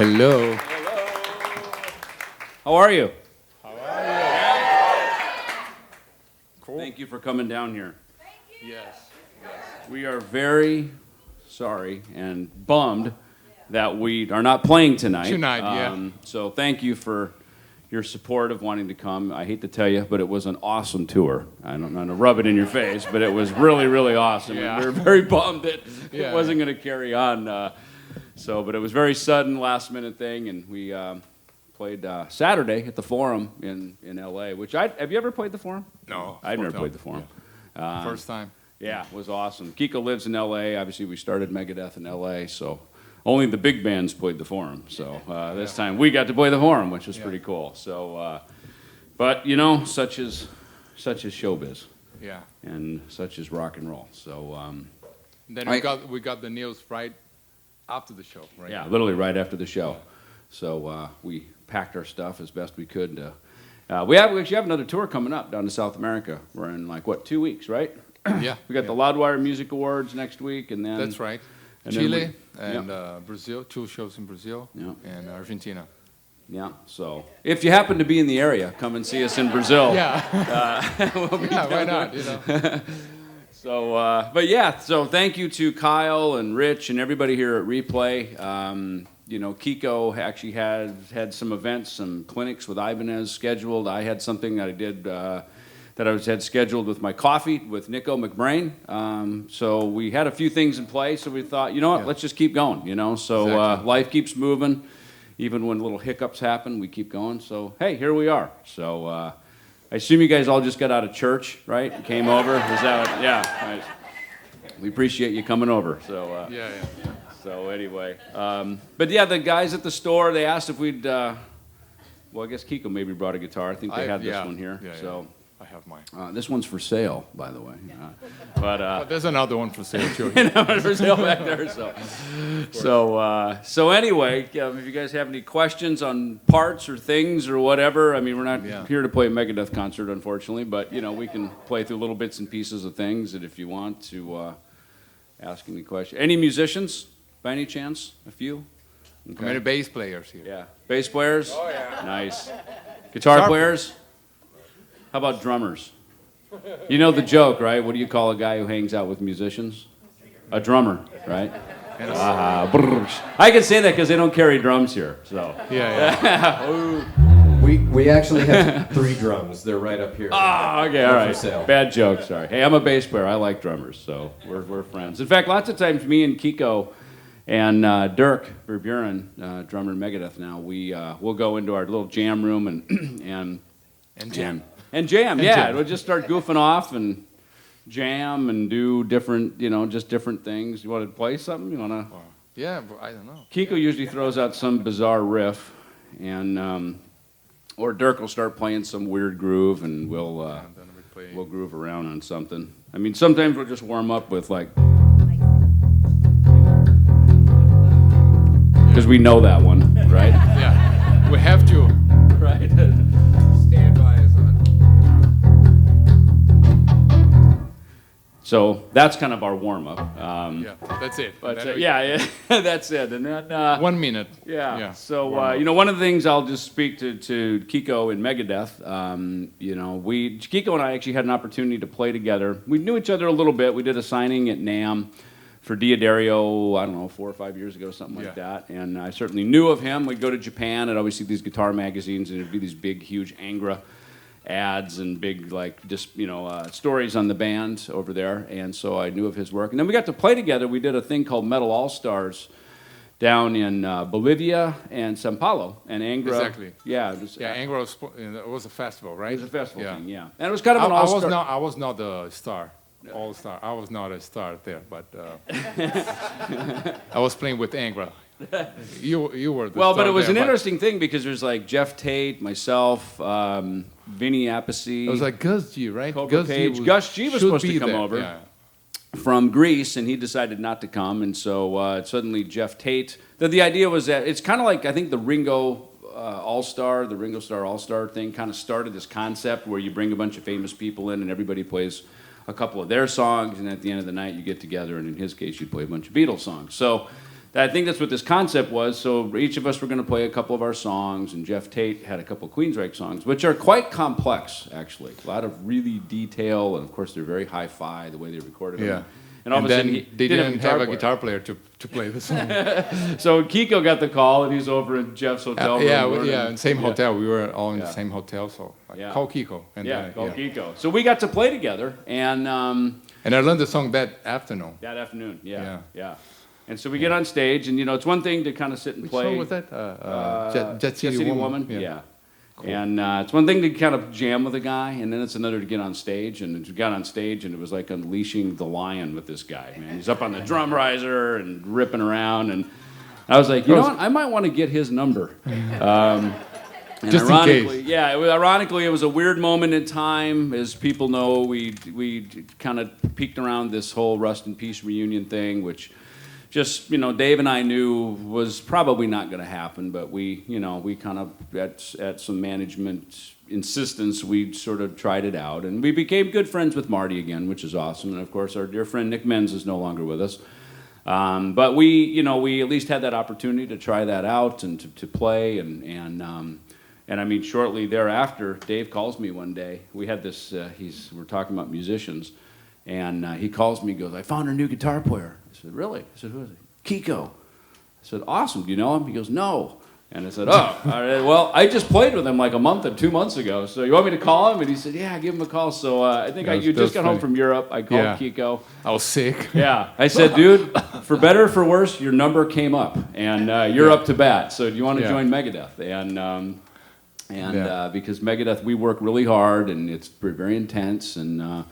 Hello. How are you? How are you? Cool. Thank you for coming down here. Thank you. Yes. We are very sorry and bummed that we are not playing tonight. So thank you for your support of wanting to come. I hate to tell you, but it was an awesome tour. I don't want to rub it in your face, but it was really, really awesome. Yeah. We were very bummed that it wasn't going to carry on. But it was very sudden, last-minute thing, and we played Saturday at the Forum in L.A., which have you ever played the Forum? No. I've never played the Forum. Yeah. First time. Yeah, it was awesome. Kiko lives in L.A. Obviously, we started Megadeth in L.A., so only the big bands played the Forum. So this time we got to play the Forum, which was pretty cool. So, but you know, such is showbiz. Yeah. And such is rock and roll. So then we got the news right after the show, right? Yeah, literally right after the show. So we packed our stuff as best we could. We actually have another tour coming up down to South America. We're in 2 weeks, right? Yeah. We got the Loudwire Music Awards next week, and then that's right. And Chile and Brazil, 2 shows in Brazil and Argentina. Yeah, so if you happen to be in the area, come and see us in Brazil. Yeah. We'll be why not? You know. So thank you to Kyle and Rich and everybody here at Replay. Kiko actually had some events, some clinics with Ibanez scheduled. I had something that I did that I had scheduled with my coffee with Nico McBrain. So we had a few things in place, so we thought, you know what, let's just keep going, So exactly. Life keeps moving. Even when little hiccups happen, we keep going. So, hey, here we are. So I assume you guys all just got out of church, right? And came over. Is that what, right. We appreciate you coming over. So So anyway, but yeah, the guys at the store, they asked if we'd, I guess Kiko maybe brought a guitar. I think they had this one here. So I have mine. This one's for sale, by the way. But there's another one for sale too. For sale back there. So anyway, if you guys have any questions on parts or things or whatever, I mean, we're not here to play a Megadeth concert, unfortunately, but we can play through little bits and pieces of things, and if you want to ask any questions. Any musicians, by any chance? A few? Okay. How many bass players here? Yeah. Bass players? Oh, yeah. Nice. Guitar players? How about drummers? You know the joke, right? What do you call a guy who hangs out with musicians? A drummer, right? I can say that because they don't carry drums here. So. We actually have 3 drums. They're right up here. Oh, okay, all right. Bad joke, sorry. Hey, I'm a bass player. I like drummers, so we're friends. In fact, lots of times me and Kiko and Dirk Verburen, drummer in Megadeth now, we'll go into our little jam room and jam. We'll just start goofing off and jam and do different, just different things. You want to play something? You want to? Yeah, but I don't know. Kiko usually throws out some bizarre riff, and or Dirk will start playing some weird groove, and we'll groove around on something. I mean, sometimes we'll just warm up with because we know that one, right? Yeah, we have to. Right. Stand by us on. So that's kind of our warm-up. That's it. But that's it. And then 1 minute. Yeah. So one of the things I'll just speak to Kiko and Megadeth. Kiko and I actually had an opportunity to play together. We knew each other a little bit. We did a signing at NAMM for Diodario, I don't know, 4 or 5 years ago, something like that. And I certainly knew of him. We'd go to Japan and always see these guitar magazines, and it'd be these big, huge Angra ads and big, stories on the band over there. And so I knew of his work. And then we got to play together. We did a thing called Metal All-Stars down in Bolivia and Sao Paulo. And Angra. Exactly. Yeah. Angra was a festival, right? It was a festival thing, yeah. And it was kind of an all-star. I was not the star. All-star. I was not a star there, but I was playing with Angra. You were the star but it was there, an interesting thing because there's Jeff Tate, myself, Vinny Appice. It was Gus G, right? Gus G was supposed to come over from Greece, and he decided not to come, and so suddenly Jeff Tate. The idea was that it's kind of like, I think the Ringo All-Star, the Ringo Starr All-Star thing kind of started this concept where you bring a bunch of famous people in and everybody plays a couple of their songs, and at the end of the night you get together, and in his case you play a bunch of Beatles songs. So I think that's what this concept was. So each of us were going to play a couple of our songs, and Jeff Tate had a couple of Queensryche songs, which are quite complex, actually. A lot of really detail, and of course they're very hi-fi the way they recorded them. Yeah. And all of a sudden, they didn't have a guitar player to play the song. So Kiko got the call, and he's over in Jeff's hotel room. In the same hotel. We were all in the same hotel, so call Kiko. And call Kiko. So we got to play together, and I learned the song that afternoon. That afternoon, yeah. And so we get on stage, and it's one thing to kind of sit and Which play. song was that? Jet City Woman. Yeah. Cool. And it's one thing to kind of jam with a guy, and then it's another to get on stage. And we got on stage, and it was like unleashing the lion with this guy, man. He's up on the drum riser and ripping around, and I was like, you know what? I might want to get his number. And just ironically, in case. Yeah, ironically, it was a weird moment in time. As people know, we kind of peeked around this whole Rust in Peace reunion thing, which just, Dave and I knew was probably not going to happen, but we kind of, at some management insistence, we sort of tried it out. And we became good friends with Marty again, which is awesome. And of course, our dear friend Nick Menz is no longer with us. But we at least had that opportunity to try that out and to play. And I mean, shortly thereafter, Dave calls me one day. We had this, we're talking about musicians. And he calls me, goes, I found a new guitar player. I said, really? I said, who is it? Kiko. I said, awesome. Do you know him? He goes, no. And I said, oh, all right. Well, I just played with him like a month or 2 months ago. So you want me to call him? And he said, yeah, give him a call. So I think you just got home from Europe. I called Kiko. I was sick. Yeah. I said, dude, for better or for worse, your number came up. And you're up to bat. So do you want to join Megadeth? And because Megadeth, we work really hard, and it's very intense. And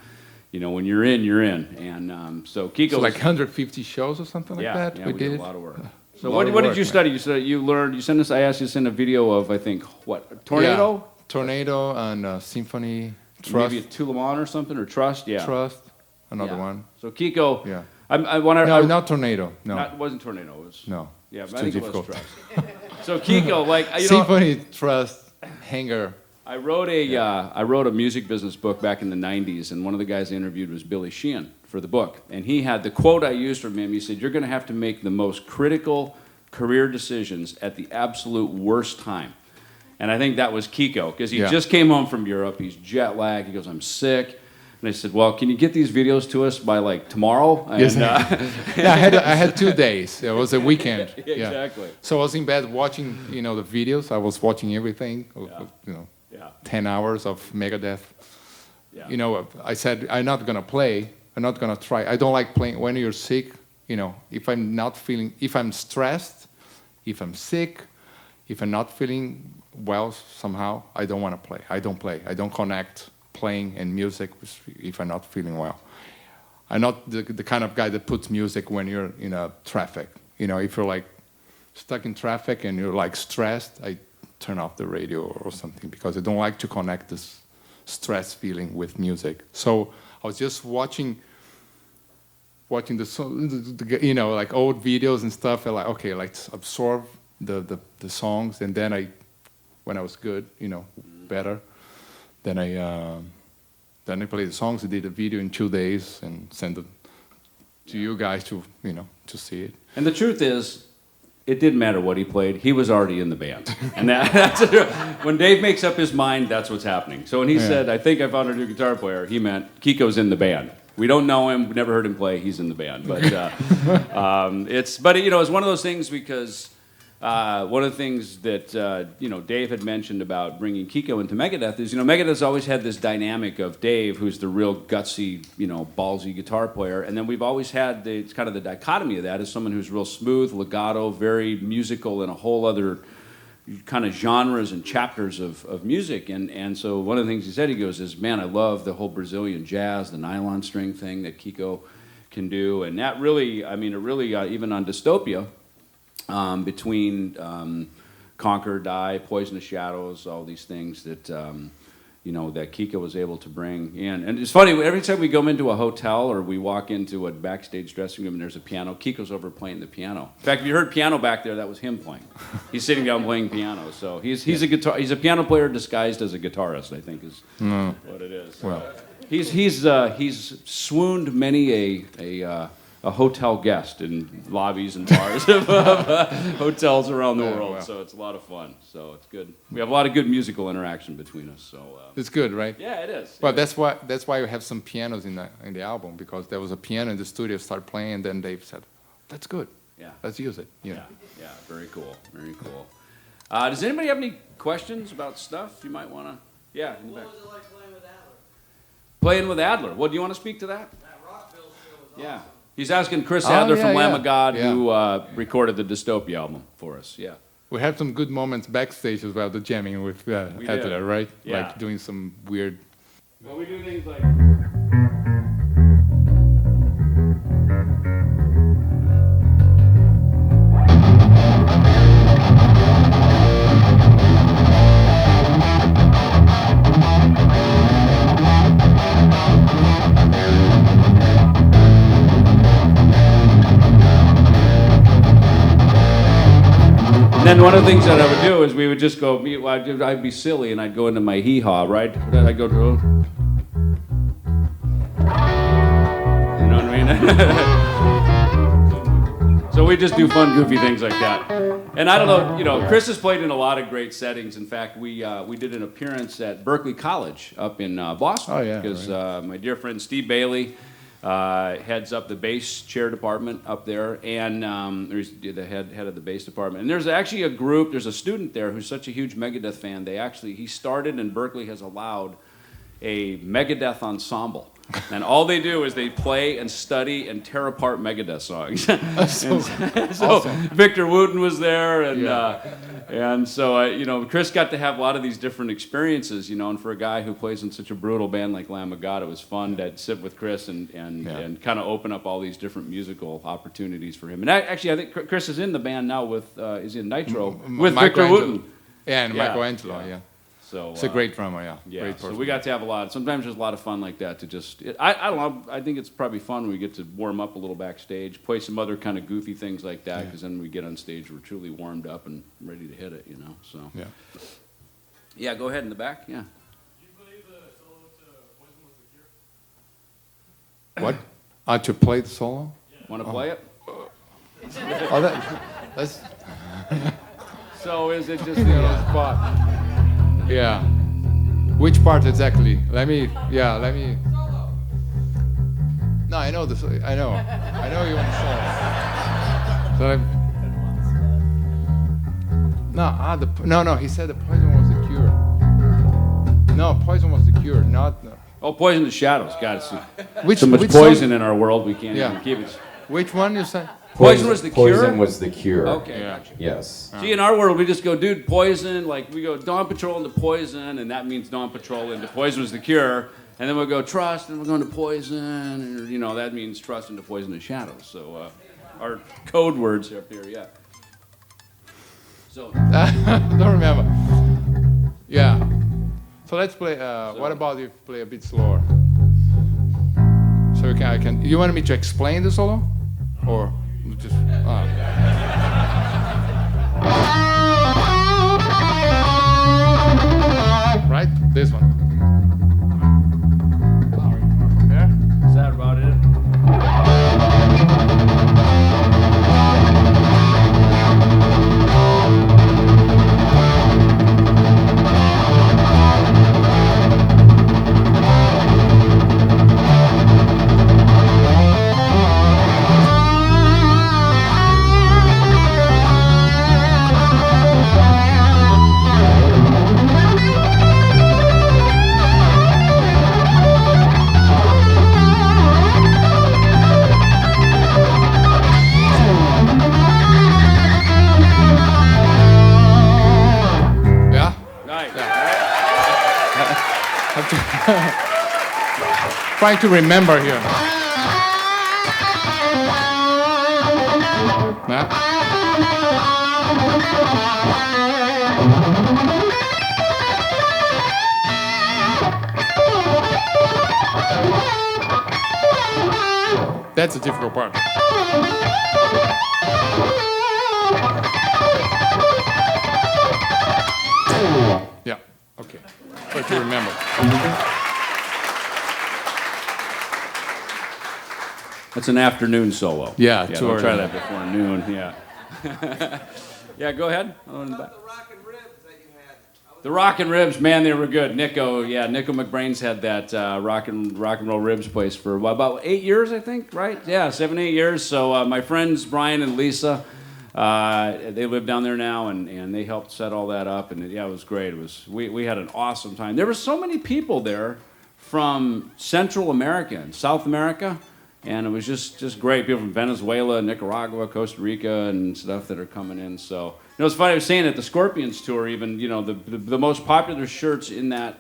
when you're in, you're in. And so Kiko... So like 150 shows or something like that? Yeah, we did a lot of work. So what did you study? You said you learned, I asked you to send a video of, I think, what, Tornado? Yeah, Tornado and Symphony, Trust. Maybe a Tulamon or something, or Trust, yeah. Trust, another one. So Kiko... Yeah. No, not Tornado, no. It wasn't Tornado, it was... No, yeah, it's I too think difficult. It was Trust. So Kiko, Symphony, Trust, Hanger. I wrote a music business book back in the 90s, and one of the guys I interviewed was Billy Sheehan for the book. And he had the quote I used from him. He said, you're going to have to make the most critical career decisions at the absolute worst time. And I think that was Kiko, because he just came home from Europe. He's jet lagged. He goes, I'm sick. And I said, well, can you get these videos to us by like tomorrow? And, yes. I had 2 days. It was a weekend. Exactly. So I was in bed watching, the videos. I was watching everything. 10 hours of Megadeth. Yeah. I said, I'm not going to play. I'm not going to try. I don't like playing when you're sick. If I'm stressed, if I'm sick, if I'm not feeling well somehow, I don't want to play. I don't play. I don't connect playing and music if I'm not feeling well. I'm not the kind of guy that puts music when you're in a traffic. If you're like stuck in traffic and you're like stressed, I turn off the radio or something, because I don't like to connect this stress feeling with music. So I was just watching the like old videos and stuff, and like, okay, let's absorb the songs, and then when I was good, better, then I played the songs. I did a video in 2 days and sent it to you guys to see it. And the truth is, it didn't matter what he played. He was already in the band. And that's when Dave makes up his mind, that's what's happening. So when he said, I think I found a new guitar player, he meant Kiko's in the band. We don't know him. We never heard him play. He's in the band. But it's one of those things, because one of the things that Dave had mentioned about bringing Kiko into Megadeth is, Megadeth's always had this dynamic of Dave, who's the real gutsy, ballsy guitar player, and then we've always had it's kind of the dichotomy of that as someone who's real smooth, legato, very musical, and a whole other kind of genres and chapters of music. And so one of the things he said, he goes, is, man, I love the whole Brazilian jazz, the nylon string thing that Kiko can do, and that really, even on Dystopia, between Conquer, Die, Poisonous Shadows, all these things that that Kiko was able to bring in. And it's funny, every time we go into a hotel or we walk into a backstage dressing room and there's a piano, Kiko's over playing the piano. In fact, if you heard piano back there, that was him playing. He's sitting down playing piano. So he's a piano player disguised as a guitarist, I think is what it is. Well, he's swooned many a a hotel guest in lobbies and bars of hotels around the world. Wow. So it's a lot of fun. So it's good. We have a lot of good musical interaction between us. So It's good, right? yeah, it is. Well, that's why we have some pianos in the album, because there was a piano in the studio, started playing, and then Dave said, "That's good. Yeah. Let's use it." You know. Yeah. Very cool. Very cool. Does anybody have any questions about stuff you might want to? Yeah. In the back. What was it like playing with Adler? Playing with Adler. Well, do you want to speak to that? That Rockville show was Yeah. awesome. He's asking Chris Oh, Adler yeah, from Lamb yeah. of God, Yeah. who recorded the Dystopia album for us. Yeah. We had some good moments backstage as well, the jamming with We did. Adler, right? Yeah. Like doing some weird. Well, we do things like. And then one of the things that I would do is we would just go, I'd be silly and I'd go into my hee-haw, right? Then I'd go to, you know what I mean? So we just do fun, goofy things like that. And I don't know, Chris has played in a lot of great settings. In fact, we did an appearance at Berkeley College up in Boston. Oh, yeah, Because my dear friend Steve Bailey heads up the bass chair department up there, and he's the head of the bass department. And there's actually a group, there's a student there who's such a huge Megadeth fan, he started, and Berkeley has allowed a Megadeth ensemble. And all they do is they play and study and tear apart Megadeth songs. So Awesome. Victor Wooten was there, and Yeah. and so Chris got to have a lot of these different experiences, and for a guy who plays in such a brutal band like Lamb of God, it was fun to sit with Chris and kind of open up all these different musical opportunities for him. And actually, I think Chris is in the band now with is in Nitro with Victor Wooten. Yeah, and Yeah, Michelangelo, yeah. yeah. So It's a great drummer, yeah. yeah, Great so person. we got to have a lot. Sometimes there's a lot of fun like that to just. I don't know. I think it's probably fun when we get to warm up a little backstage, play some other kind of goofy things like that, because then we get on stage, we're truly warmed up and ready to hit it, So Yeah. yeah, go ahead in the back. Yeah. Do you believe the solo to Poison was the cure? What? To play the solo? Want to play it? Oh, that's So is it just spot. Yeah. Which part exactly? Let me. No, I know this. I know you want to solo. No. He said the poison was the cure. No, poison was the cure, not. Oh, Poison the Shadows. God, it's Which so much which poison song- in our world we can't Yeah. even keep it. Which one you said? Poison was the cure? Poison was the cure. Okay. Yeah. Gotcha. Yes. See, in our world, we just go, dude, poison. Like, we go Dawn Patrol into poison, and that means Dawn Patrol into poison was the cure. And then we'll go trust, and we're going to poison, and, that means trust into poison and shadows. So, our code words up here, yeah. So, Don't remember. Yeah. So let's play. What about if you play a bit slower? So I can. You want me to explain the solo, or just? Right. This one. Yeah. is that about it? Yeah. Nice. Trying to remember here. Yeah. That's a difficult part. Yeah. Okay. Try to remember. That's an afternoon solo. Yeah, don't too try early. that before noon. Yeah. Yeah, go ahead. What about the rockin' ribs that you had? The rockin' ribs, man, they were good. Nico McBrain's had that rock and roll ribs place for about 8 years, I think, right? Yeah, 7, 8 years. So my friends Brian and Lisa, they live down there now, and they helped set all that up, and it was great. We had an awesome time. There were so many people there from Central America and South America, and it was just great. People from Venezuela, Nicaragua, Costa Rica, and stuff that are coming in. So it's funny. I was saying at the Scorpions tour, even the most popular shirts in that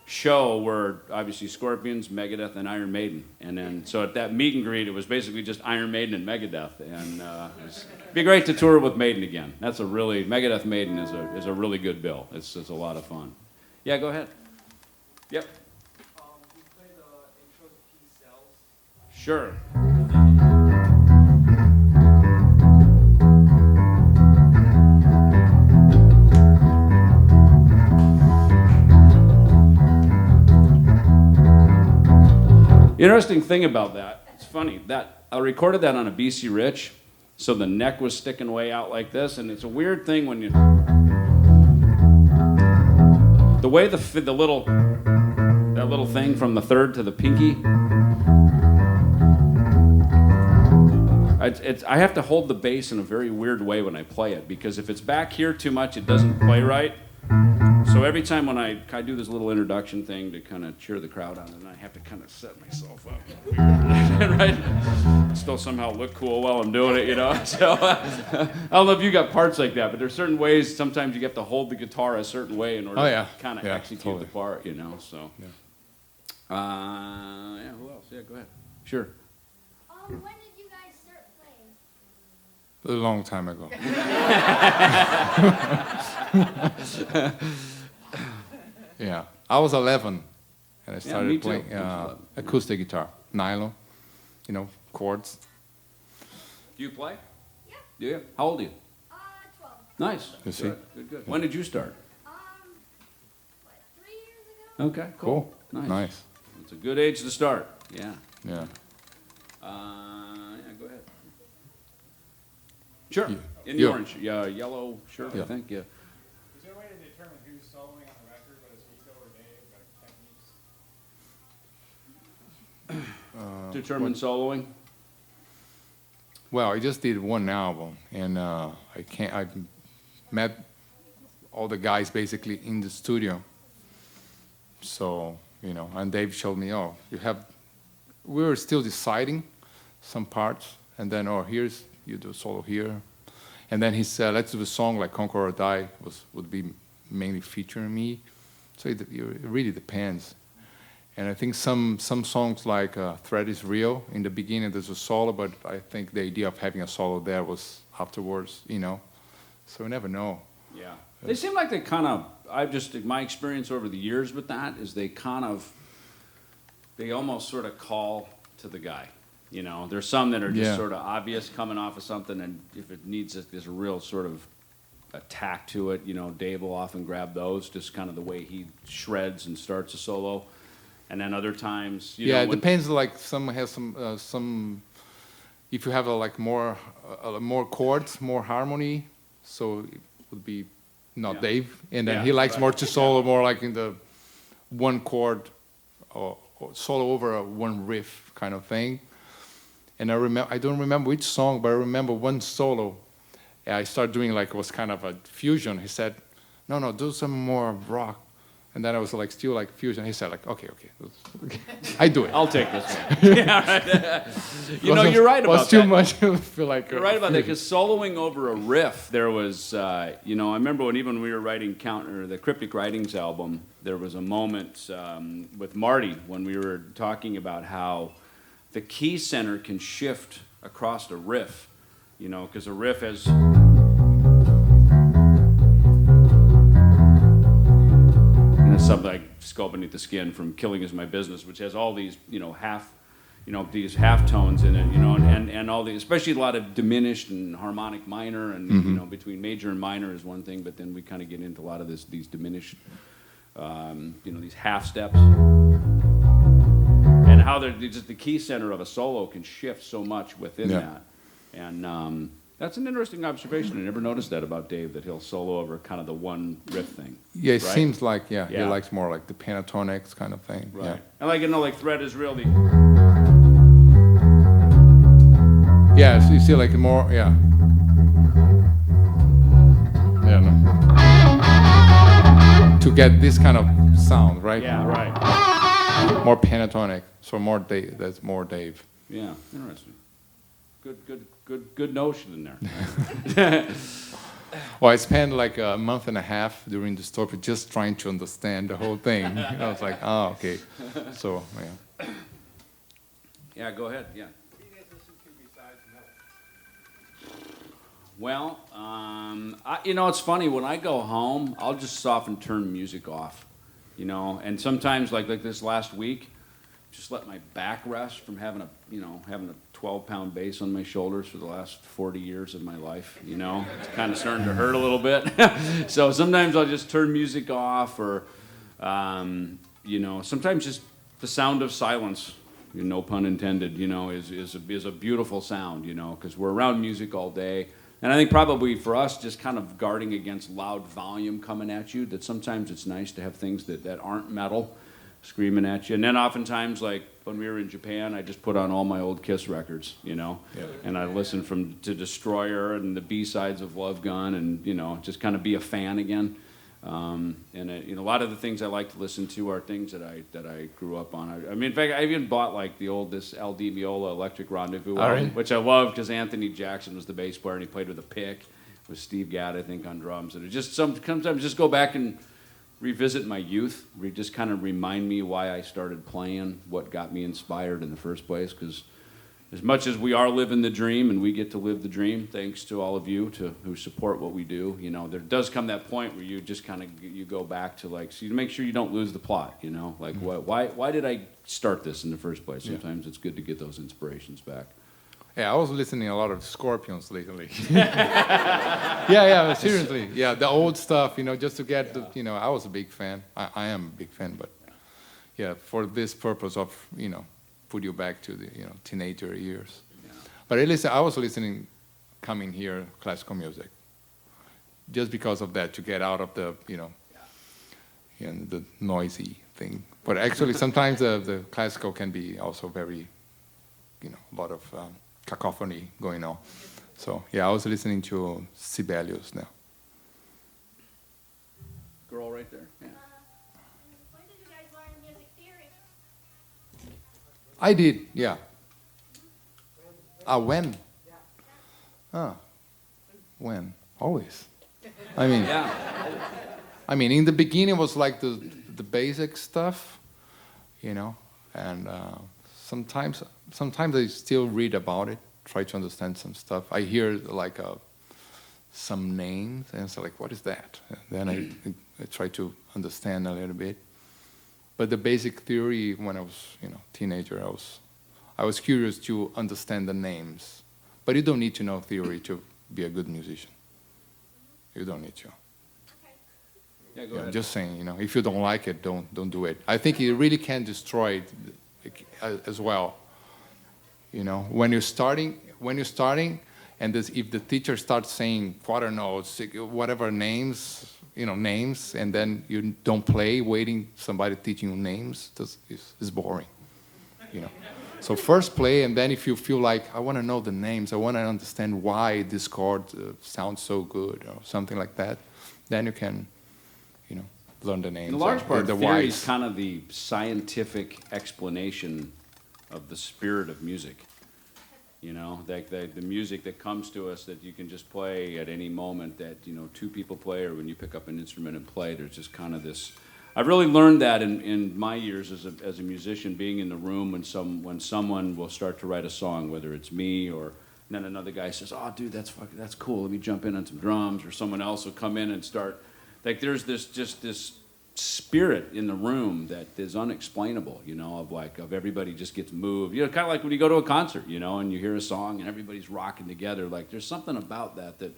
show were obviously Scorpions, Megadeth, and Iron Maiden. And then so at that meet and greet, it was basically just Iron Maiden and Megadeth. And it'd be great to tour with Maiden again. That's Megadeth Maiden is a really good bill. It's a lot of fun. Yeah, go ahead. Yep. You play the intro to P Cells. Sure. Interesting thing about that, it's funny, that I recorded that on a BC Rich, so the neck was sticking way out like this, and it's a weird thing when you... The way that little thing from the third to the pinky, I have to hold the bass in a very weird way when I play it, because if it's back here too much, it doesn't play right. So every time when I do this little introduction thing to kind of cheer the crowd on, and I have to kind of set myself up, right? Still somehow look cool while I'm doing it, So I don't know if you got parts like that, but there's certain ways sometimes you have to hold the guitar a certain way in order to kind of execute the part, So. Yeah. Who else? Yeah, go ahead. Sure. When did you guys start playing? A long time ago. Yeah, I was 11, and I me started too. playing I was 11. acoustic guitar, nylon, chords. Do you play? Yeah. Do you? How old are you? 12. Nice. You see? Good. When did you start? 3 years ago? Okay, cool. Nice. It's a good age to start. Yeah. Yeah. Go ahead. Sure. Yeah. In the Yeah. orange, yellow shirt, I Yeah. think. Yeah. Is there a way to determine who's soloing on the record, whether it's Kiko or Dave, like techniques? Determine soloing. Well, I just did one album, and I met all the guys basically in the studio. So, and Dave showed me, we were still deciding some parts, and then, you do solo here. And then he said, let's do a song like Conquer or Die would be mainly featuring me. So it really depends. And I think some songs like Thread is Real, in the beginning there's a solo, but I think the idea of having a solo there was afterwards, So we never know. Yeah. They seem like they kind of, my experience over the years with that is they almost sort of call to the guy. There's some that are just sort of obvious coming off of something, and if it needs this real sort of attack to it, Dave will often grab those, just kind of the way he shreds and starts a solo. And then other times, it depends. Like some has some. If you have more chords, more harmony, so it would be not Dave, and then he likes more to solo more like in the one chord or solo over one riff kind of thing. And I don't remember which song, but I remember one solo. I started doing it was kind of a fusion. He said, "No, do some more rock." And then I was still fusion. He said okay. I do it. I'll take this one. You're right about that. Too much. I feel like you're right about that, because soloing over a riff, there was, I remember when we were writing the Cryptic Writings album, there was a moment with Marty when we were talking about how the key center can shift across a riff, because a riff has... something like Skull Beneath the Skin from Killing Is My Business, which has all these, these half tones in it, and all the, especially a lot of diminished and harmonic minor, and between major and minor is one thing, but then we kind of get into a lot of these diminished, these half steps, and how they're just the key center of a solo can shift so much within that. And that's an interesting observation. I never noticed that about Dave, that he'll solo over kind of the one riff thing. Yeah, it right? seems like, he likes more like the pentatonics kind of thing. Right. Yeah. And like, like Thread is really... Yeah, so you see like more, Yeah, no. To get this kind of sound, right? Yeah, right. More pentatonic, so more Dave. That's more Dave. Yeah, interesting. Good notion in there. Well, I spent like a month and a half during Dystopia just trying to understand the whole thing. I was like, oh, okay. So, yeah. Yeah, go ahead. Yeah. What do you guys listen to besides metal? Well, it's funny. When I go home, I'll just often turn music off, and sometimes like this last week, just let my back rest from having a 12-pound bass on my shoulders for the last 40 years of my life. It's kind of starting to hurt a little bit. So sometimes I'll just turn music off, or sometimes just the sound of silence. No pun intended. Is a beautiful sound. Because we're around music all day. And I think probably for us, just kind of guarding against loud volume coming at you, that sometimes it's nice to have things that aren't metal screaming at you. And then oftentimes, like when we were in Japan, I just put on all my old Kiss records, and I listened to Destroyer and the B-sides of Love Gun, and, just kind of be a fan again. And a lot of the things I like to listen to are things that I grew up on. I mean, in fact, I even bought like the oldest L. Di Meola Electric Rendezvous album, which I loved because Anthony Jackson was the bass player and he played with a pick, with Steve Gadd, I think, on drums. And it just sometimes just go back and revisit my youth, just kind of remind me why I started playing, what got me inspired in the first place. Because as much as we are living the dream, and we get to live the dream, thanks to all of you who support what we do, there does come that point where you just kind of you go back to like, so you make sure you don't lose the plot, like why did I start this in the first place? Sometimes it's good to get those inspirations back. Yeah, I was listening a lot of Scorpions lately. yeah, seriously. Yeah, the old stuff, just to get I was a big fan. I am a big fan, but yeah, for this purpose of, put you back to the teenager years. Yeah. But at least I was listening, coming here, classical music, just because of that, to get out of the the noisy thing. But actually, sometimes the classical can be also very, a lot of cacophony going on. So yeah, I was listening to Sibelius now. Girl, right there. Yeah. When did you guys learn music theory? I did, yeah. When? When? Always. I mean, in the beginning it was like the basic stuff, and sometimes I still read about it, try to understand some stuff. I hear like some names, and it's like, what is that? And then I try to understand a little bit. But the basic theory, when I was, teenager, I was curious to understand the names. But you don't need to know theory to be a good musician. You don't need to. Yeah, go ahead. Just saying, if you don't like it, don't do it. I think it really can destroy it as well. When you're starting, and if the teacher starts saying quarter notes, whatever names, and then you don't play, waiting somebody teaching you names, is boring, So first play, and then if you feel like, I want to know the names, I want to understand why this chord sounds so good, or something like that, then you can, learn the names. In large part, the theory whys. is kind of the scientific explanation of the spirit of music. Like the music that comes to us that you can just play at any moment, that two people play, or when you pick up an instrument and play, there's just kind of this. I've really learned that in my years as a musician, being in the room when someone will start to write a song, whether it's me or then another guy says, "Oh, dude, that's cool. Let me jump in on some drums," or someone else will come in and start. Like there's this spirit in the room that is unexplainable, of everybody just gets moved. Kind of like when you go to a concert, and you hear a song and everybody's rocking together. Like there's something about that that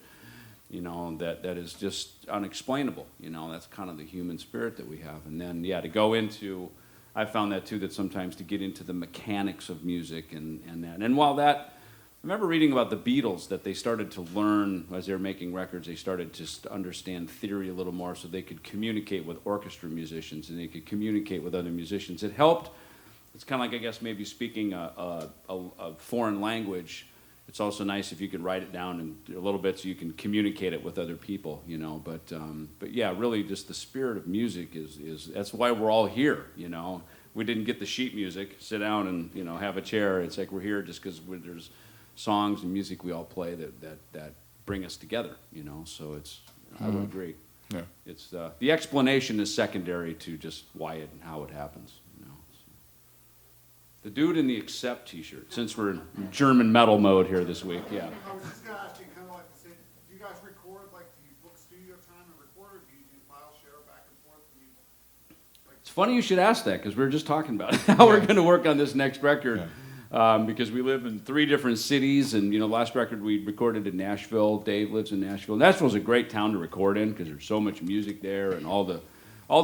is just unexplainable. That's kind of the human spirit that we have. And then, to go into I found that too, that sometimes to get into the mechanics of music and that. And while that, I remember reading about the Beatles, that they started to learn, as they were making records, they started to understand theory a little more so they could communicate with orchestra musicians and they could communicate with other musicians. It helped. It's kind of like, I guess, maybe speaking a foreign language. It's also nice if you can write it down in a little bit so you can communicate it with other people, you know. But yeah, really just the spirit of music is that's why we're all here, you know. We didn't get the sheet music, sit down and, you know, have a chair. It's like we're here just because there's songs and music we all play that bring us together, you know. So it's, I would agree. Yeah. It's the explanation is secondary to just why it and how it happens. The dude in the Accept t-shirt, since we're in German metal mode here this week, yeah. I was just going to ask you kind of like the same, do you guys record, like, do you book studio time and record, or do you do file share back and forth? It's funny you should ask that, because we were just talking about how we're going to work on this next record, because we live in 3 different cities, and, you know, last record we recorded in Nashville. Dave lives in Nashville. Nashville's a great town to record in, because there's so much music there, and all the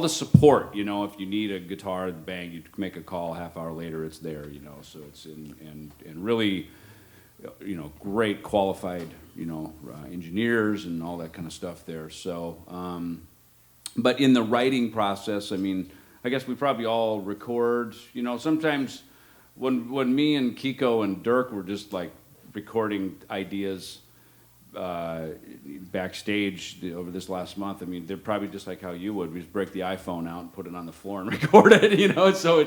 support, you know. If you need a guitar, bang, you make a call, half hour later it's there, you know. So it's and really, you know, great qualified, you know, engineers and all that kind of stuff there. So, but in the writing process, I mean, I guess we probably all record, you know. Sometimes when me and Kiko and Dirk were just like recording ideas backstage over this last month, I mean, they're probably just like how you would. We just break the iPhone out and put it on the floor and record it, you know. So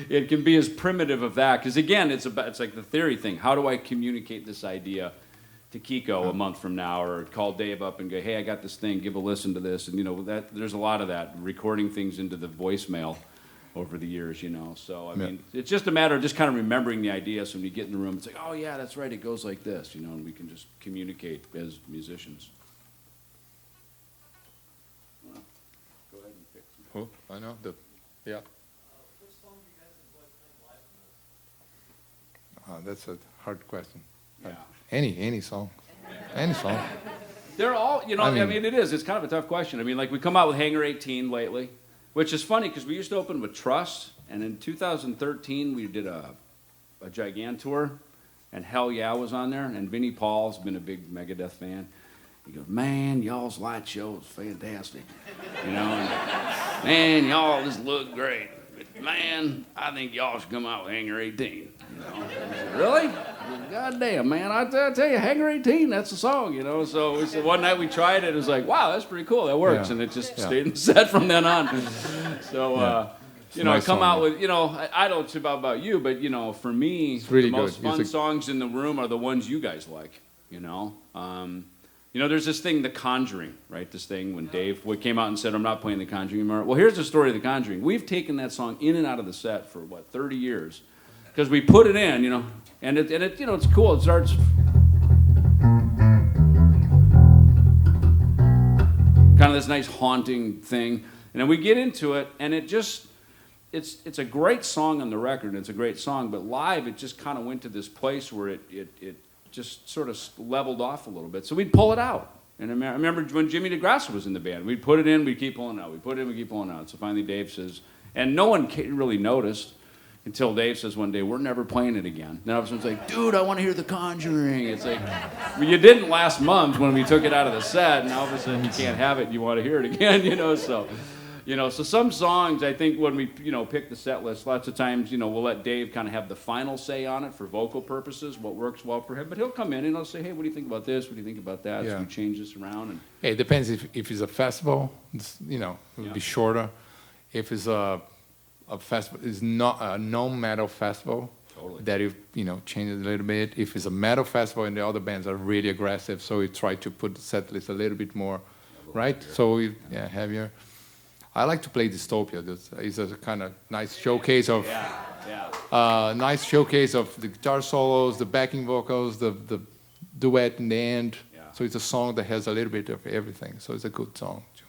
it can be as primitive of that, because again, it's like the theory thing. How do I communicate this idea to Kiko a month from now, or call Dave up and go, hey, I got this thing, give a listen to this, and you know, that there's a lot of that, recording things into the voicemail over the years, you know. So I mean, it's just a matter of just kind of remembering the idea. So when you get in the room, it's like, oh yeah, that's right, it goes like this, you know, and we can just communicate as musicians. Well, go ahead and pick some. Oh, I know yeah. Which song do you guys enjoy playing live the most? That's a hard question. Yeah. Any song, any song. They're all, you know, I I mean, mean, it is. It's kind of a tough question. I mean, like, we come out with Hangar 18 lately, which is funny because we used to open with Trust, and in 2013 we did a Gigantour, and Hell Yeah was on there, and Vinnie Paul's been a big Megadeth fan. He goes, man, y'all's light show is fantastic, you know, and man, y'all just look great. But, man, I think y'all should come out with Hangar 18. You know? I said, really? God damn, man, I tell you, Hangar 18, that's the song, you know. So we said, one night we tried it was like, wow, that's pretty cool, that works. Yeah. And it just stayed in the set from then on. So, you know, nice come song, out with, you know, I don't know about you, but, you know, for me, really the most good. fun Music. songs in the room are the ones you guys like, you know. You know, there's this thing, The Conjuring, right? This thing when Dave came out and said, I'm not playing The Conjuring anymore. Well, here's the story of The Conjuring. We've taken that song in and out of the set for, 30 years? Because we put it in, you know, and it, you know, it's cool. It starts... kind of this nice haunting thing. And then we get into it, and it just... It's a great song on the record, and it's a great song, but live it just kind of went to this place where it just sort of leveled off a little bit. So we'd pull it out. And I remember when Jimmy DeGrasse was in the band, we'd put it in, we'd keep pulling it out. We'd put it in, we'd keep pulling it out. So finally Dave says, and no one really noticed until Dave says one day, we're never playing it again. Then all of a sudden it's like, dude, I want to hear The Conjuring. It's like, well, you didn't last month when we took it out of the set, and all of a sudden you can't have it and you want to hear it again, you know, so... You know, so some songs, I think when we, you know, pick the set list, lots of times, you know, we'll let Dave kind of have the final say on it for vocal purposes, what works well for him. But he'll come in and he'll say, hey, what do you think about this? What do you think about that? Yeah. So we change this around. And Hey, it depends if it's a festival, you know, it would be shorter. If it's a festival, it's not a no-metal festival, Totally. that you know, change it a little bit. If it's a metal festival and the other bands are really aggressive, so we try to put the set list a little bit more, right? So heavier. I like to play Dystopia. It's a kind of nice showcase of nice showcase of the guitar solos, the backing vocals, the duet in the end. Yeah. So it's a song that has a little bit of everything. So it's a good song too.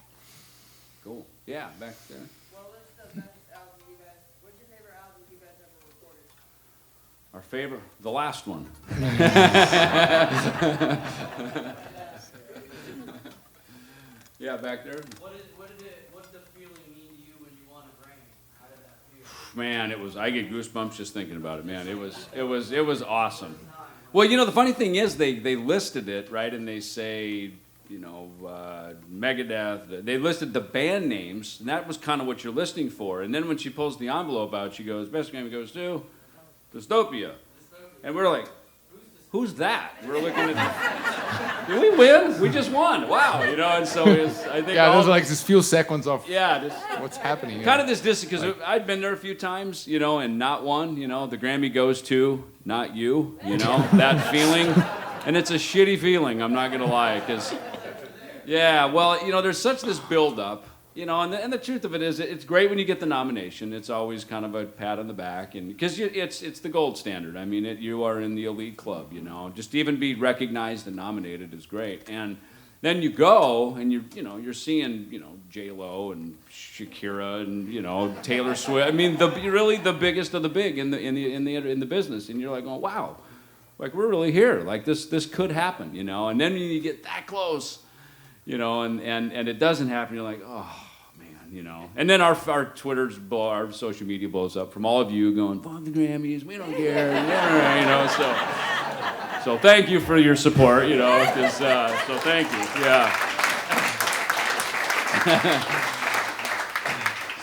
Cool. Yeah, back there. Well, what's the best album you guys, what's your favorite album you guys ever recorded? Our favorite, the last one. Yeah, back there. What did the feeling mean to you when you won a Grammy? How did that feel? Man, I get goosebumps just thinking about it, man. It was awesome. Well, the funny thing is they listed it, right, and they say, Megadeth, they listed the band names, and that was kind of what you're listening for. And then when she pulls the envelope out, she goes, best game goes to Dystopia. And we're like, who's that? We're looking at, did we win? We just won. Wow, and so I think there's like this few seconds of just what's happening. Kind of this distance, because I'd been there a few times, and not one, the Grammy goes to not you, that feeling. And it's a shitty feeling, I'm not going to lie, because, there's such this build-up, and the truth of it is, it's great when you get the nomination. It's always kind of a pat on the back, and because it's the gold standard. I mean, you are in the elite club, Just to even be recognized and nominated is great. And then you go, and you're seeing, J-Lo and Shakira and, Taylor Swift. I mean, really the biggest of the big in the business, and you're like, oh, wow. Like, we're really here. Like, this could happen, And then when you get that close, and it doesn't happen, you're like, oh, man, And then our our social media blows up from all of you going, fuck the Grammys, we don't care, So thank you for your support, so thank you, yeah.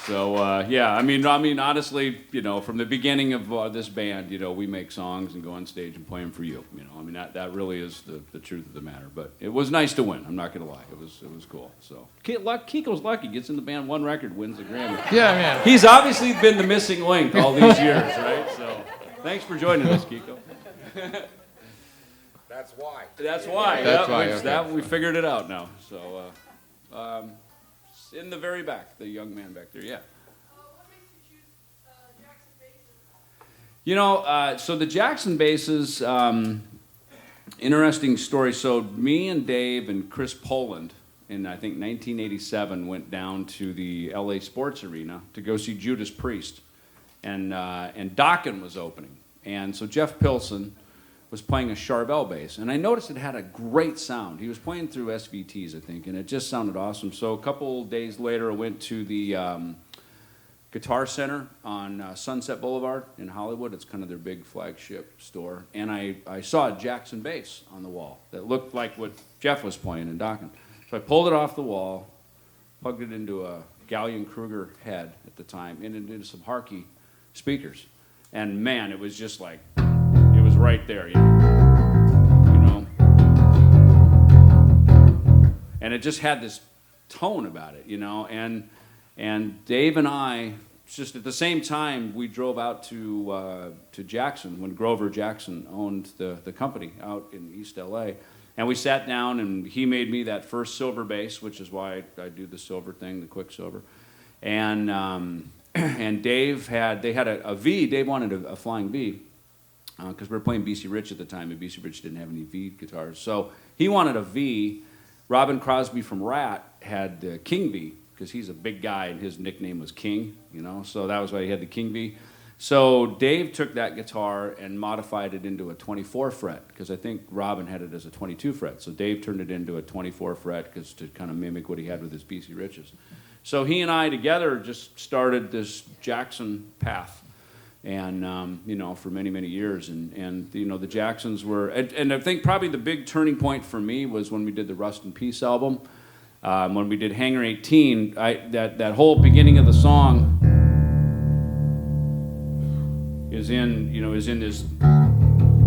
So I mean, honestly, from the beginning of this band, we make songs and go on stage and play them for you. I mean, that really is the truth of the matter. But it was nice to win. I'm not gonna lie, it was cool. So Kiko's lucky, gets in the band, one record, wins the Grammy. Yeah, man. He's obviously been the missing link all these years, right? So thanks for joining us, Kiko. That's why. That's why. That's why. Okay. We figured it out now. So. In the very back, the young man back there, yeah. What makes you choose Jackson basses? So the Jackson basses, interesting story. So me and Dave and Chris Poland in, I think, 1987 went down to the LA Sports Arena to go see Judas Priest. And Dokken was opening. And so Jeff Pilson was playing a Charvel bass, and I noticed it had a great sound. He was playing through SVTs, I think, and it just sounded awesome. So a couple days later, I went to the Guitar Center on Sunset Boulevard in Hollywood. It's kind of their big flagship store, and I saw a Jackson bass on the wall that looked like what Jeff was playing in Dokken. So I pulled it off the wall, plugged it into a Gallion Kruger head at the time, and into some Harkey speakers, and man, it was just like, right there, and it just had this tone about it, and Dave and I, just at the same time, we drove out to Jackson when Grover Jackson owned the company out in East LA, and we sat down, and he made me that first silver bass, which is why I do the silver thing, the Quicksilver, and Dave had a V. Dave wanted a flying V. Because we were playing BC Rich at the time, and BC Rich didn't have any V guitars. So he wanted a V. Robin Crosby from Rat had King V, because he's a big guy, and his nickname was King, so that was why he had the King V. So Dave took that guitar and modified it into a 24 fret, because I think Robin had it as a 22 fret. So Dave turned it into a 24 fret, because to kind of mimic what he had with his BC Riches. So he and I together just started this Jackson path. And, for many, many years. And the Jacksons were, and I think probably the big turning point for me was when we did the Rust in Peace album. When we did Hangar 18, that whole beginning of the song is in this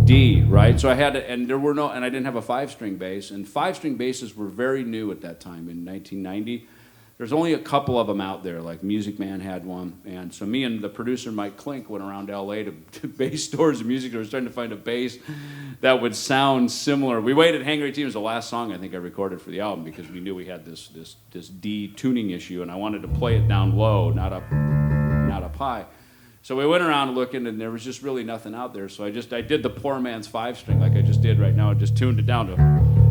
D, right? So I had to, and I didn't have a 5-string bass, and 5-string basses were very new at that time in 1990. There's only a couple of them out there, like Music Man had one, and so me and the producer Mike Klink went around LA to bass stores and music stores trying to find a bass that would sound similar. We waited. Hangar 18 was the last song I think I recorded for the album, because we knew we had this D tuning issue, and I wanted to play it down low, not up high. So we went around looking, and there was just really nothing out there. So I did the poor man's 5-string, like I just did right now. I just tuned it down to.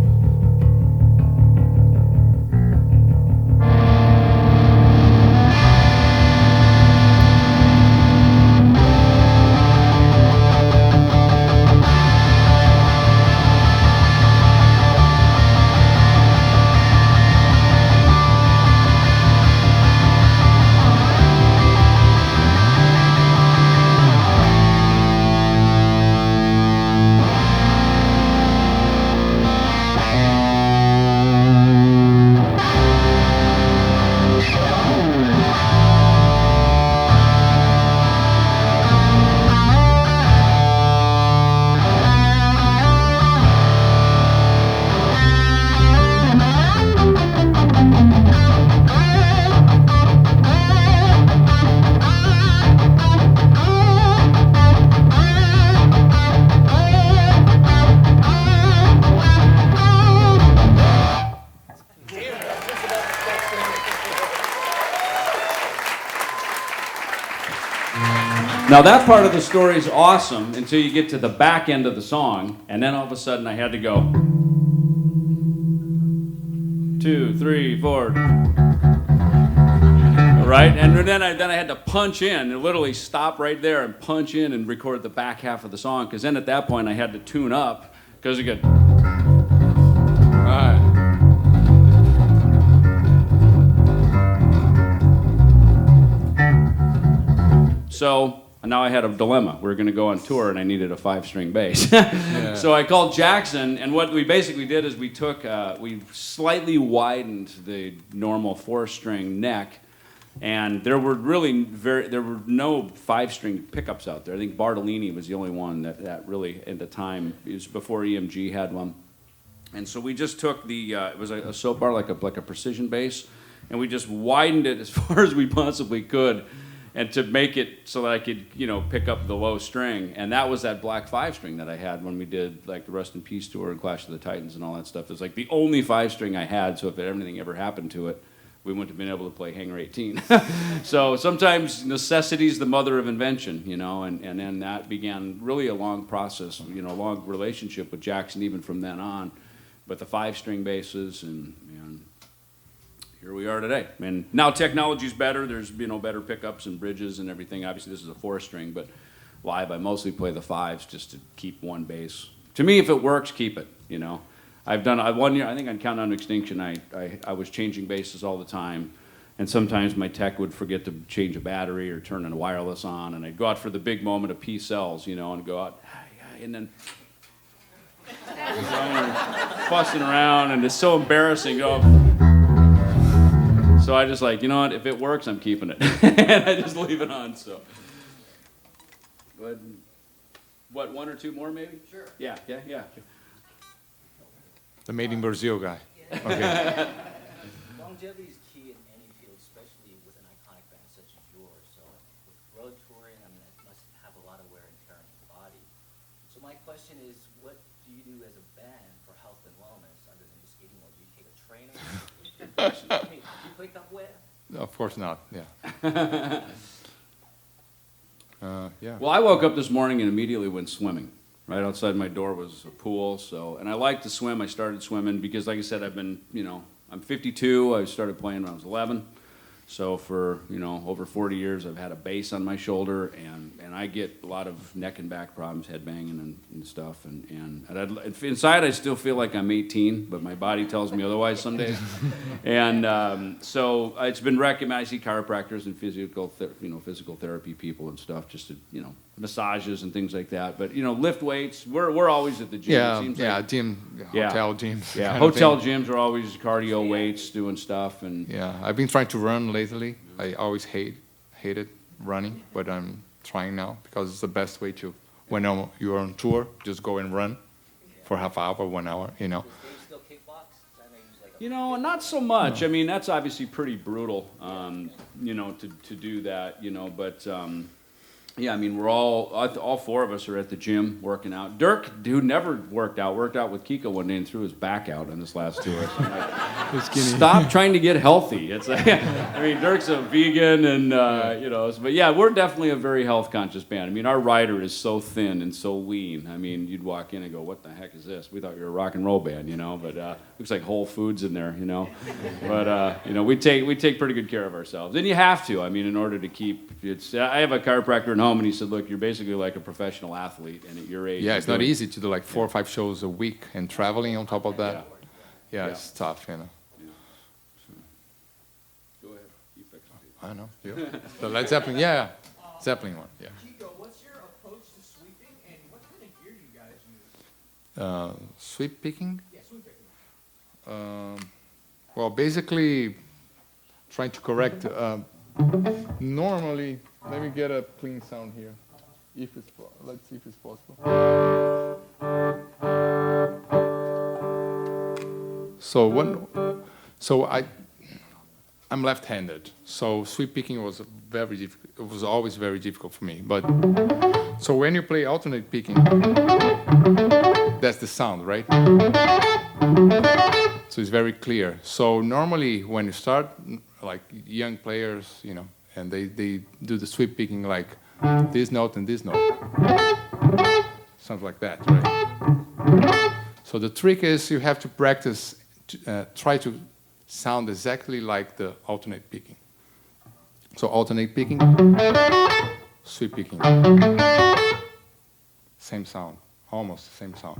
Now that part of the story is awesome until you get to the back end of the song, and then all of a sudden I had to go 2, 3, 4, right? And then I had to punch in and literally stop right there and punch in and record the back half of the song, because then at that point I had to tune up because you could. Right. So now I had a dilemma. We were going to go on tour, and I needed a 5-string bass. So I called Jackson, and what we basically did is we slightly widened the normal 4-string neck, and there were no 5-string pickups out there. I think Bartolini was the only one that really, at the time, it was before EMG had one. And so we just took it was a soap bar, like a precision bass, and we just widened it as far as we possibly could, and to make it so that I could, pick up the low string. And that was that black 5-string that I had when we did like the Rust in Peace tour and Clash of the Titans and all that stuff. It was like the only 5-string I had, so if anything ever happened to it, we wouldn't have been able to play Hangar 18. So sometimes necessity's the mother of invention, and then that began really a long process, a long relationship with Jackson even from then on, with the 5-string basses, and here we are today. And now technology's better. There's better pickups and bridges and everything. Obviously, this is a 4-string, but live I mostly play the 5s just to keep one bass. To me, if it works, keep it. I've done 1 year. I think on Countdown to Extinction, I was changing basses all the time, and sometimes my tech would forget to change a battery or turn a wireless on, and I'd go out for the big moment of P-cells, and go out, and then fussing around, and it's so embarrassing. So I just you know what? If it works, I'm keeping it, and I just leave it on. So, but what, 1 or 2 more maybe? Sure. Yeah. The Made in Brazil guy. Okay. Longevity is key in any field, especially with an iconic band such as yours. So with road touring, it must have a lot of wear and tear on the body. So my question is, what do you do as a band for health and wellness other than just eating? Do you take a trainer? Do you play capoeira? No, of course not. Yeah. Yeah. Well, I woke up this morning and immediately went swimming. Right outside my door was a pool, and I like to swim. I started swimming because, like I said, I've been, I'm 52. I started playing when I was 11. So for, over 40 years, I've had a bass on my shoulder, and I get a lot of neck and back problems, head banging and stuff. And inside, I still feel like I'm 18, but my body tells me otherwise some days. And so it's been recommended. I see chiropractors and physical therapy people and stuff, just to, massages and things like that. But lift weights. We're always at the gym. Yeah, it seems hotel gyms. Yeah, hotel gyms are always cardio weights, doing stuff, and yeah, I've been trying to run lately. I always hated running, but I'm trying now because it's the best way to, when you're on tour, just go and run for half hour, 1 hour. Do you still kickbox? Not so much. No. I mean, that's obviously pretty brutal, to do that, but. Yeah, I mean, we're all 4 of us are at the gym working out. Dirk, who never worked out with Kiko one day and threw his back out on this last tour. So stop trying to get healthy. It's Dirk's a vegan, and but yeah, we're definitely a very health conscious band. I mean, our rider is so thin and so lean. I mean, you'd walk in and go, "What the heck is this?" We thought you were a rock and roll band, but looks like Whole Foods in there, But we take pretty good care of ourselves, and you have to. I mean, in order to keep I have a chiropractor in home, and he said, "Look, you're basically like a professional athlete, and at your age." Yeah, it's not easy to do like 4 or 5 shows a week and traveling on top of that. Yeah, it's tough, Yeah. Go ahead, you fix it. I know. Yeah. The Led Zeppelin, Zeppelin one. Yeah. Kiko, what's your approach to sweeping, and what kind of gear do you guys use? Sweep picking? Yeah, sweep picking. Well, basically, trying to correct. Normally, let me get a clean sound here. Let's see if it's possible. I'm left-handed, so sweep picking was very difficult. It was always very difficult for me. But so when you play alternate picking, that's the sound, right? So it's very clear. So normally when you start, like young players, and they do the sweep picking like this note and this note. Something like that, right? So the trick is you have to practice, try to sound exactly like the alternate picking. So alternate picking, sweep picking. Same sound, almost the same sound.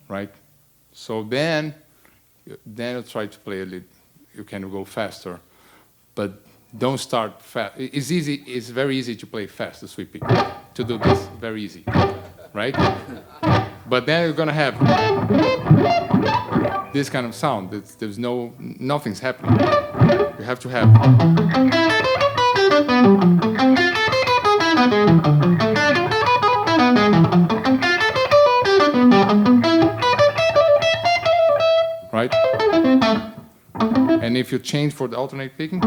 Right? So then you try to play a little, you can go faster, but don't start fast. It's easy, it's very easy to play fast, the sweep picking. To do this, very easy, right? But then you're gonna have this kind of sound. There's nothing's happening. You have to have. Right? And if you change for the alternate picking,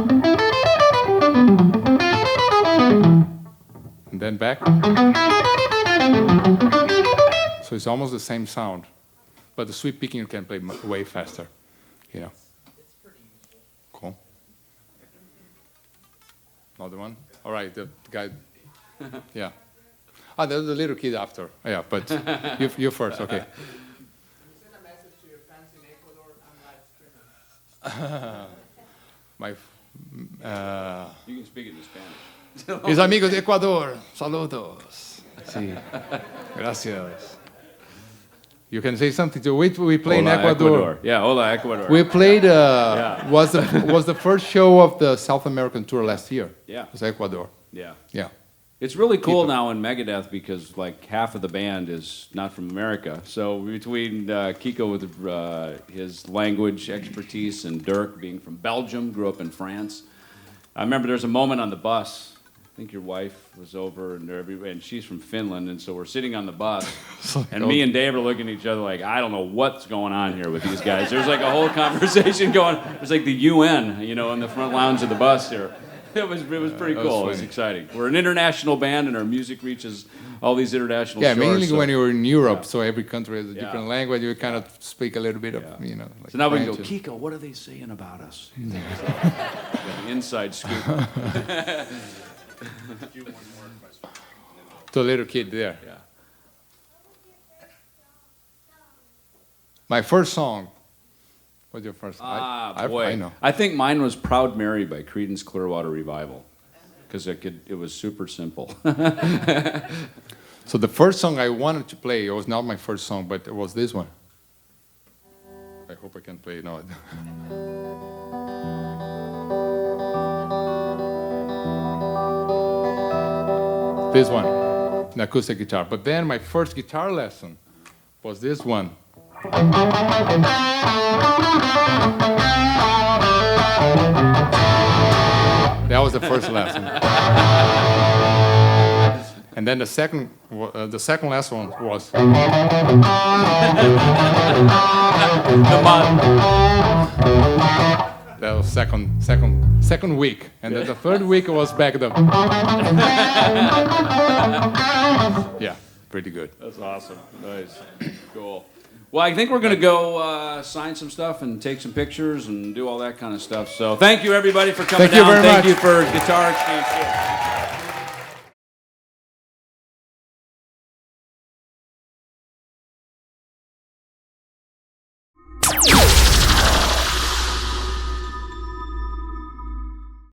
and then back. So it's almost the same sound, but the sweep picking you can play way faster, you know. Cool. Another one. All right, the guy. Yeah. Ah, there's the little kid after. Yeah, but you first. Okay. Send a message to your fans in Ecuador. I'm live streaming. You can speak it in Spanish. Mis amigos de Ecuador, saludos. Sí. Gracias. You can say something to we play in Hola, Ecuador. Yeah, hola, Ecuador. We played Yeah. was the first show of the South American tour last year. Yeah. It was Ecuador. Yeah. Yeah. It's really cool Quito. now in Megadeth because like half of the band is not from America. So between Kiko with his language expertise and Dirk being from Belgium, grew up in France. I remember there's a moment on the bus. I think your wife was over and she's from Finland, and so we're sitting on the bus, and me and Dave are looking at each other like, I don't know what's going on here with these guys. There's like a whole conversation going. There's like the UN, you know, in the front lounge of the bus here. It was pretty cool. It was exciting. We're an international band, and our music reaches all these international shores. Mainly so. when you're in Europe, Yeah. so every country has a different language. You kind of speak a little bit of, you know. Like So now we can go, French. Kiko, what are they saying about us? Got an inside scoop. The little kid there. Yeah. My first song. What's your first? Boy. I know. I think mine was Proud Mary by Creedence Clearwater Revival. Because it was super simple. So the first song I wanted to play, it was not my first song, but it was this one. I hope I can play it now. This one, an acoustic guitar. But then my first guitar lesson was this one. That was the first lesson. And then the second lesson was. That was second week, and then the third week was back the. Yeah, pretty good. That's awesome. Nice. Cool. Well, I think we're going to go sign some stuff and take some pictures and do all that kind of stuff. So thank you, everybody, for coming Thank you down. very Thank much. you for Guitar Exchange.